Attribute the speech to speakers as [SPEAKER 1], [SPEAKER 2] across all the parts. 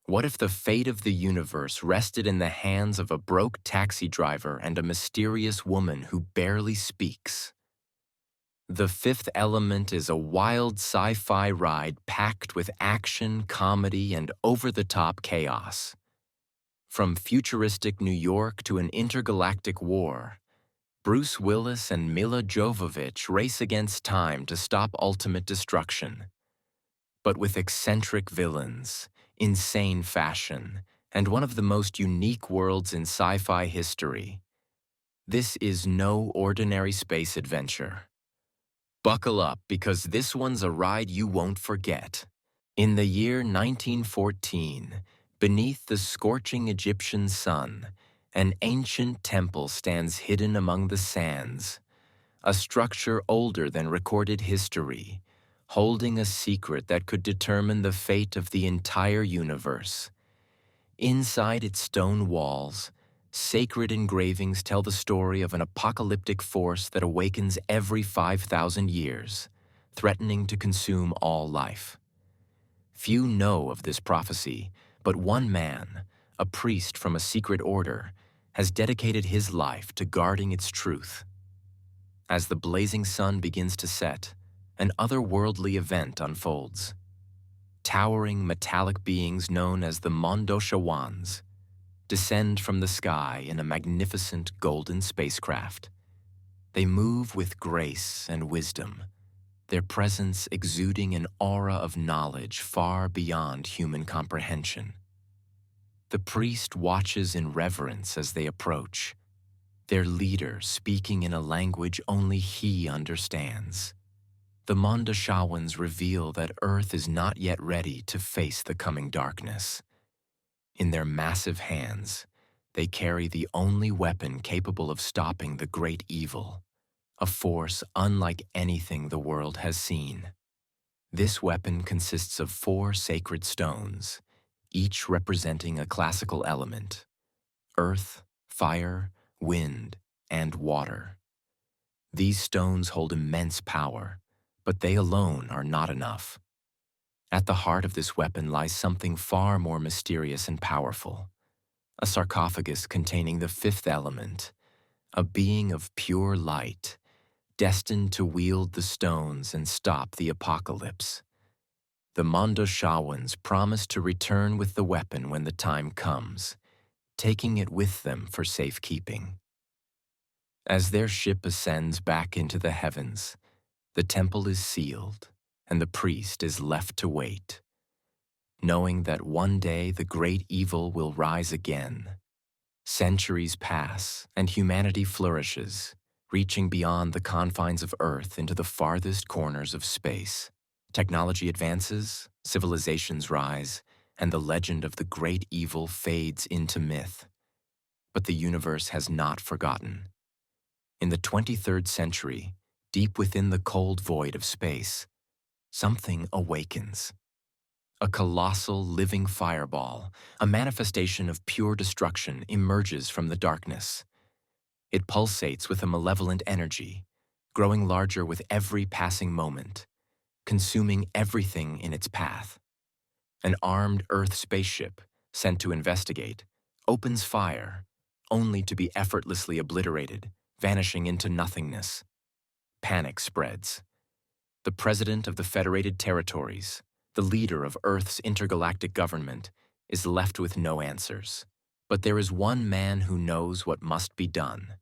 [SPEAKER 1] What if the fate of the universe rested in the hands of a broke taxi driver and a mysterious woman who barely speaks? The Fifth Element is a wild sci-fi ride packed with action, comedy, and over-the-top chaos. From futuristic New York to an intergalactic war, Bruce Willis and Milla Jovovich race against time to stop ultimate destruction. But with eccentric villains, insane fashion, and one of the most unique worlds in sci-fi history, this is no ordinary space adventure. Buckle up, because this one's a ride you won't forget. In the year 1914, beneath the scorching Egyptian sun, an ancient temple stands hidden among the sands, a structure older than recorded history, holding a secret that could determine the fate of the entire universe. Inside its stone walls, sacred engravings tell the story of an apocalyptic force that awakens every 5,000 years, threatening to consume all life. Few know of this prophecy, but one man, a priest from a secret order, has dedicated his life to guarding its truth. As the blazing sun begins to set, an otherworldly event unfolds. Towering metallic beings known as the Mondoshawans descend from the sky in a magnificent golden spacecraft. They move with grace and wisdom, their presence exuding an aura of knowledge far beyond human comprehension. The priest watches in reverence as they approach, their leader speaking in a language only he understands. The Mondoshawans reveal that Earth is not yet ready to face the coming darkness. In their massive hands, they carry the only weapon capable of stopping the great evil, a force unlike anything the world has seen. This weapon consists of 4 sacred stones, each representing a classical element: earth, fire, wind, and water. These stones hold immense power, but they alone are not enough. At the heart of this weapon lies something far more mysterious and powerful: a sarcophagus containing the 5th element, a being of pure light, destined to wield the stones and stop the apocalypse. The Mondoshawans promise to return with the weapon when the time comes, taking it with them for safekeeping. As their ship ascends back into the heavens, the temple is sealed, and the priest is left to wait, knowing that one day the great evil will rise again. Centuries pass, and humanity flourishes, reaching beyond the confines of Earth into the farthest corners of space. Technology advances, civilizations rise, and the legend of the great evil fades into myth. But the universe has not forgotten. In the 23rd century, deep within the cold void of space, something awakens. A colossal living fireball, a manifestation of pure destruction, emerges from the darkness. It pulsates with a malevolent energy, growing larger with every passing moment, consuming everything in its path. An armed Earth spaceship, sent to investigate, opens fire, only to be effortlessly obliterated, vanishing into nothingness. Panic spreads. The President of the Federated Territories, the leader of Earth's intergalactic government, is left with no answers. But there is one man who knows what must be done.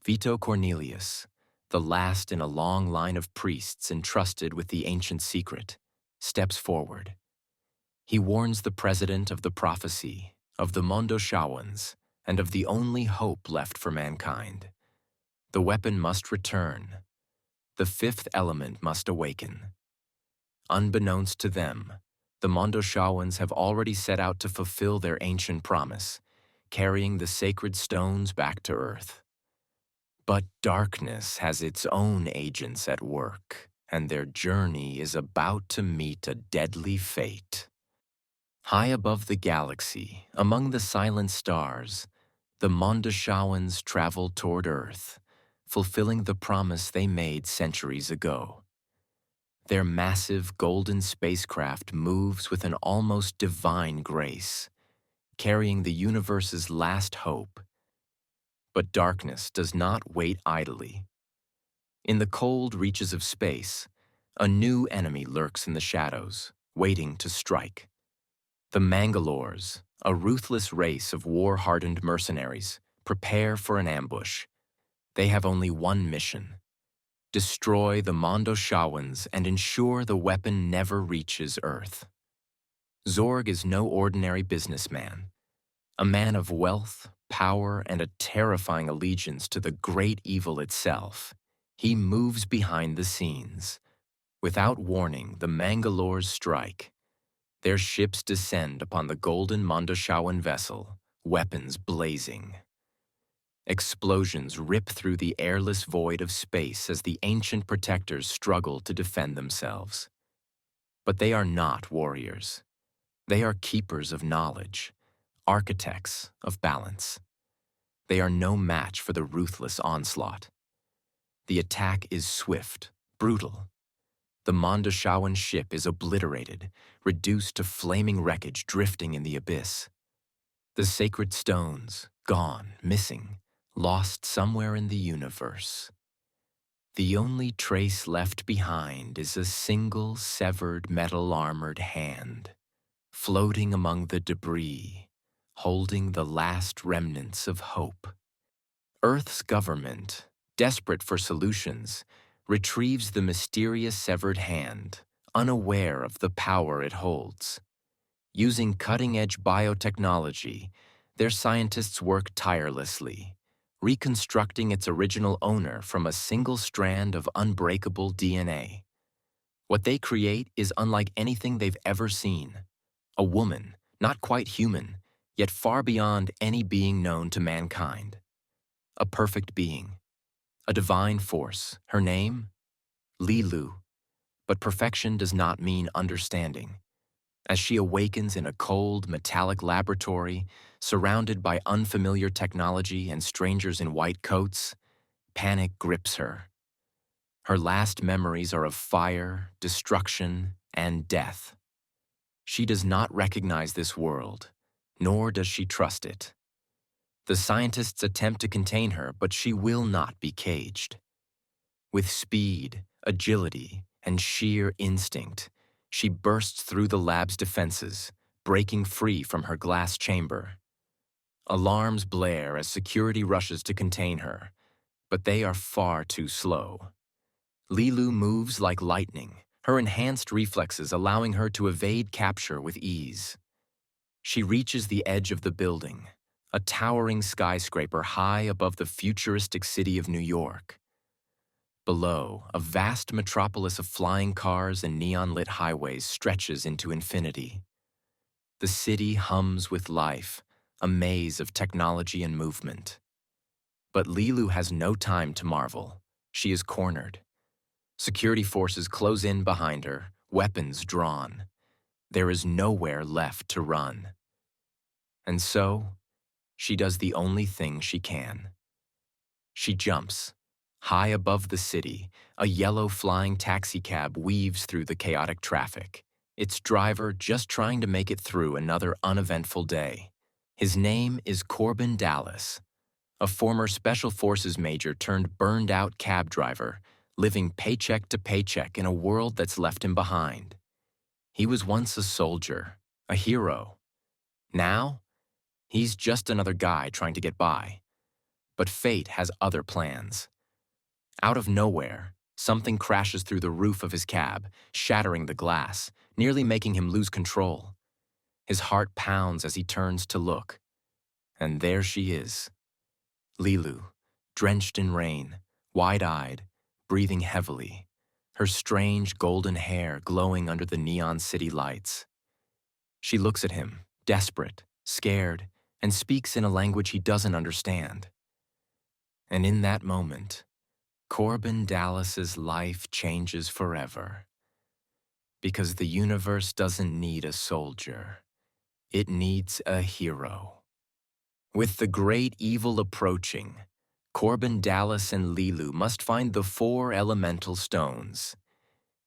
[SPEAKER 1] Vito Cornelius, the last in a long line of priests entrusted with the ancient secret, steps forward. He warns the president of the prophecy, of the Mondoshawans, and of the only hope left for mankind. The weapon must return. The 5th element must awaken. Unbeknownst to them, the Mondoshawans have already set out to fulfill their ancient promise, carrying the sacred stones back to Earth. But darkness has its own agents at work, and their journey is about to meet a deadly fate. High above the galaxy, among the silent stars, the Mondoshawans travel toward Earth, fulfilling the promise they made centuries ago. Their massive golden spacecraft moves with an almost divine grace, carrying the universe's last hope. But darkness does not wait idly. In the cold reaches of space, a new enemy lurks in the shadows, waiting to strike. The Mangalores, a ruthless race of war-hardened mercenaries, prepare for an ambush. They have only one mission: destroy the Mondoshawans and ensure the weapon never reaches Earth. Zorg is no ordinary businessman, a man of wealth, power, and a terrifying allegiance to the great evil itself. He moves behind the scenes. Without warning, the Mangalores strike. Their ships descend upon the golden Mondoshawan vessel, weapons blazing. Explosions rip through the airless void of space as the ancient protectors struggle to defend themselves. But they are not warriors. They are keepers of knowledge, architects of balance. They are no match for the ruthless onslaught. The attack is swift, brutal. The Mondoshawan ship is obliterated, reduced to flaming wreckage drifting in the abyss. The sacred stones, gone, missing, lost somewhere in the universe. The only trace left behind is a single severed metal-armored hand, floating among the debris, holding the last remnants of hope. Earth's government, desperate for solutions, retrieves the mysterious severed hand, unaware of the power it holds. Using cutting-edge biotechnology, their scientists work tirelessly, reconstructing its original owner from a single strand of unbreakable DNA. What they create is unlike anything they've ever seen. A woman, not quite human, yet far beyond any being known to mankind. A perfect being, a divine force. Her name? Leelu. But perfection does not mean understanding. As she awakens in a cold, metallic laboratory, surrounded by unfamiliar technology and strangers in white coats, panic grips her. Her last memories are of fire, destruction, and death. She does not recognize this world, nor does she trust it. The scientists attempt to contain her, but she will not be caged. With speed, agility, and sheer instinct, she bursts through the lab's defenses, breaking free from her glass chamber. Alarms blare as security rushes to contain her, but they are far too slow. Leelu moves like lightning, her enhanced reflexes allowing her to evade capture with ease. She reaches the edge of the building, a towering skyscraper high above the futuristic city of New York. Below, a vast metropolis of flying cars and neon-lit highways stretches into infinity. The city hums with life, a maze of technology and movement. But Leelu has no time to marvel. She is cornered. Security forces close in behind her, weapons drawn. There is nowhere left to run. And so, she does the only thing she can. She jumps. High above the city, a yellow flying taxicab weaves through the chaotic traffic, its driver just trying to make it through another uneventful day. His name is Corbin Dallas, a former Special Forces major turned burned-out cab driver, living paycheck to paycheck in a world that's left him behind. He was once a soldier, a hero. Now, he's just another guy trying to get by. But fate has other plans. Out of nowhere, something crashes through the roof of his cab, shattering the glass, nearly making him lose control. His heart pounds as he turns to look. And there she is. Leelu, drenched in rain, wide-eyed, breathing heavily, her strange golden hair glowing under the neon city lights. She looks at him, desperate, scared, and speaks in a language he doesn't understand. And in that moment, Corbin Dallas's life changes forever. Because the universe doesn't need a soldier. It needs a hero. With the great evil approaching, Corbin Dallas and Leelu must find the 4 elemental stones,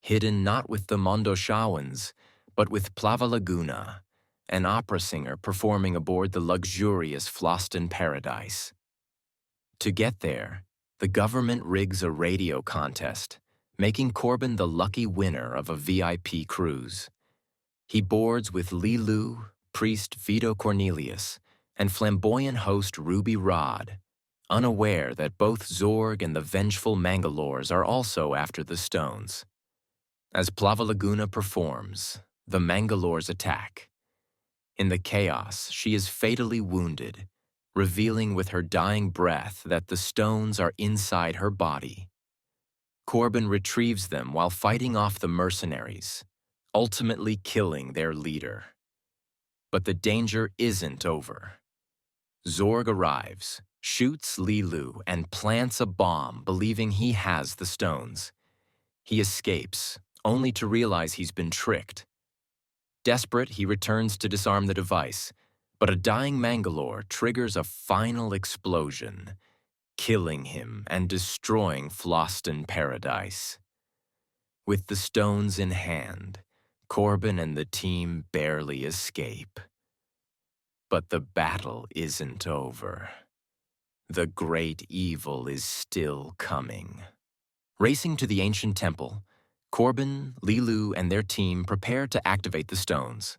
[SPEAKER 1] hidden not with the Mondoshawans, but with Plava Laguna, an opera singer performing aboard the luxurious Floston Paradise. To get there, the government rigs a radio contest, making Corbin the lucky winner of a VIP cruise. He boards with Leelu, priest Vito Cornelius, and flamboyant host Ruby Rod, unaware that both Zorg and the vengeful Mangalores are also after the stones. As Plava Laguna performs, the Mangalores attack. In the chaos, she is fatally wounded, revealing with her dying breath that the stones are inside her body. Corbin retrieves them while fighting off the mercenaries, ultimately killing their leader. But the danger isn't over. Zorg arrives, shoots Leelu, and plants a bomb, believing he has the stones. He escapes, only to realize he's been tricked. Desperate, he returns to disarm the device, but a dying Mangalore triggers a final explosion, killing him and destroying Floston Paradise. With the stones in hand, Corbin and the team barely escape. But the battle isn't over. The great evil is still coming. Racing to the ancient temple, Corbin, Leelu, and their team prepare to activate the stones.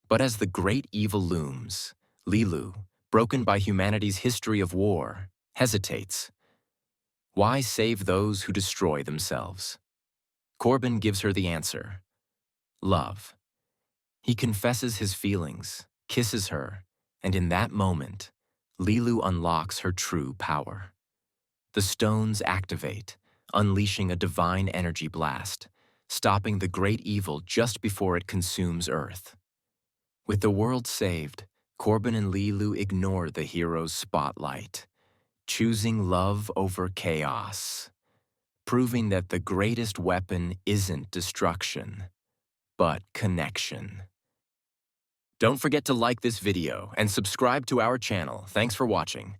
[SPEAKER 1] But as the great evil looms, Leelu, broken by humanity's history of war, hesitates. Why save those who destroy themselves? Corbin gives her the answer: love. He confesses his feelings, kisses her, and in that moment, Leelu unlocks her true power. The stones activate, unleashing a divine energy blast, stopping the great evil just before it consumes Earth. With the world saved, Corbin and Leelu ignore the hero's spotlight, choosing love over chaos, proving that the greatest weapon isn't destruction, but connection. Don't forget to like this video and subscribe to our channel. Thanks for watching.